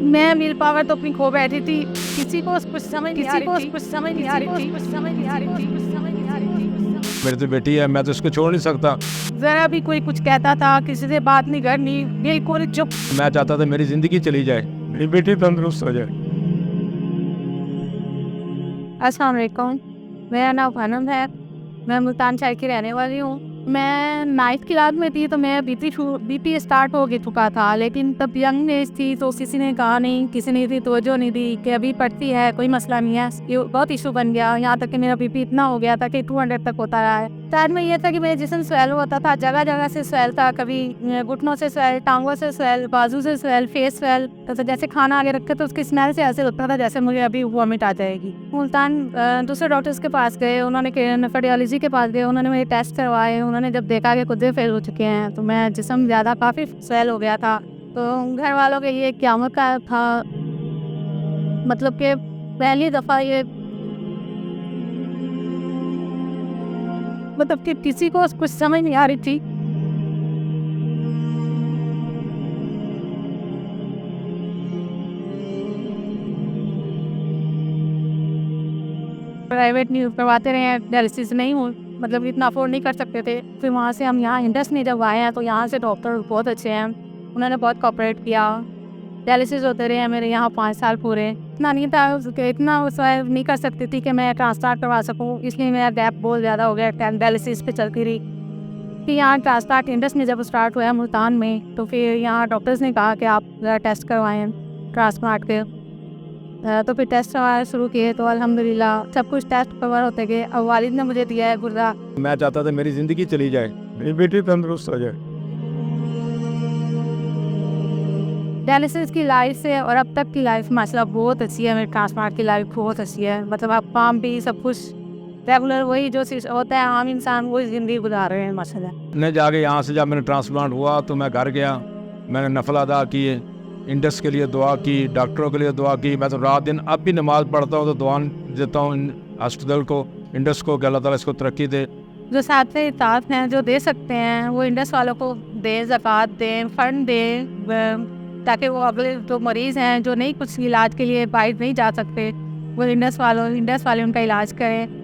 मैं will power तो अपनी खो बैठी थी। किसी को कुछ समझ नहीं आ रही थी। मेरी तो बेटी है, मैं तो इसको छोड़ नहीं सकता। जरा भी कोई कुछ कहता था, किसी से बात नहीं करनी, बिल्कुल चुप। मैं चाहता था मेरी जिंदगी चली जाए, मेरी बेटी तंदुरुस्त हो जाए। अस्सलाम वालेकुम, मेरा नाम फनम है। मैं मुल्तान शहर की रहने वाली हूँ। मैं 9th क्लास में थी तो मैं बीपी स्टार्ट हो चुका था, लेकिन तब यंग एज थी तो किसी ने कहा नहीं, किसी ने इतनी तवज्जो नहीं दी कि अभी पढ़ती है, कोई मसला नहीं है। ये बहुत इशू बन गया, यहाँ तक कि मेरा बीपी इतना हो गया था कि 200 तक होता रहा है। शायद में ये था कि मेरे जिस्म स्वेल होता था, जगह जगह से स्वेल था, कभी घुटनों से स्वेल, टांगों से स्वेल, बाजू से स्वेल, फेस स्वेल। तो जैसे खाना आगे रखे तो उसकी स्मेल से ऐसे लगता था जैसे मुझे अभी वॉमिट आ जाएगी। मुल्तान दूसरे डॉक्टर्स के पास गए, उन्होंने नेफ्रोलॉजी के पास गए, उन्होंने मेरे टेस्ट करवाए। उन्होंने जब देखा कि कुछ फेल हो चुके हैं तो मैं जिस्म ज़्यादा काफ़ी स्वेल हो गया था, तो घर वालों के ये क़यामत का था। मतलब कि पहली दफ़ा ये, मतलब कि किसी को कुछ समझ नहीं आ रही थी। प्राइवेट नहीं करवाते रहे हैं, डायलिसिस नहीं हो, मतलब इतना अफोर्ड नहीं कर सकते थे। फिर वहाँ से हम यहाँ इंडस में जब आए हैं तो यहाँ से डॉक्टर बहुत अच्छे हैं, उन्होंने बहुत कोऑपरेट किया। डायलिसिस होते रहे हैं मेरे यहाँ 5 साल पूरे। इतना नहीं था कि इतना नहीं कर सकती थी कि मैं ट्रांसप्लांट करवा सकूँ, इसलिए मेरा गैप बहुत ज़्यादा हो गया, डायलिसिस पे चलती रही। फिर यहाँ ट्रांसप्लांट इंडस में जब स्टार्ट हुआ मुल्तान में, तो फिर यहाँ डॉक्टर्स ने कहा कि आप टेस्ट करवाएँ ट्रांसप्लांट के। तो फिर टेस्ट करवाना शुरू किए तो अल्हम्दुलिल्लाह सब कुछ टेस्ट कवर होते गए। अब वालिद ने मुझे दिया है गुर्दा। मैं चाहता था मेरी जिंदगी चली जाए, मेरी बेटी तंदुरुस्त हो जाए। डायलिसिस की लाइफ से और अब तक की लाइफ माशाल्लाह बहुत अच्छी है। मेरी ट्रांसप्लांट की लाइफ बहुत अच्छी है, मतलब आप काम भी सब कुछ रेगुलर वही जो होता है आम इंसान वही ज़िंदगी गुजार रहे हैं माशाल्लाह। मैं जाके यहाँ से जब मैंने ट्रांसप्लांट हुआ तो मैं घर गया, मैंने नफल अदा किए, इंडस के लिए दुआ की, डॉक्टरों के लिए दुआ की। मैं तो रात दिन अब भी नमाज़ पढ़ता हूँ तो दुआ देता हूँ हॉस्पिटल को, इंडस को, कि अल्लाह ताला इसको तरक्की दे। जो साथ में इताअत हैं, जो दे सकते हैं वो इंडस वालों को दें, ज़कात दें, फ़ंड दें, ताकि वो अगले जो मरीज़ हैं जो नहीं कुछ इलाज के लिए बाहर नहीं जा सकते, वो इंडस वाले उनका इलाज करें।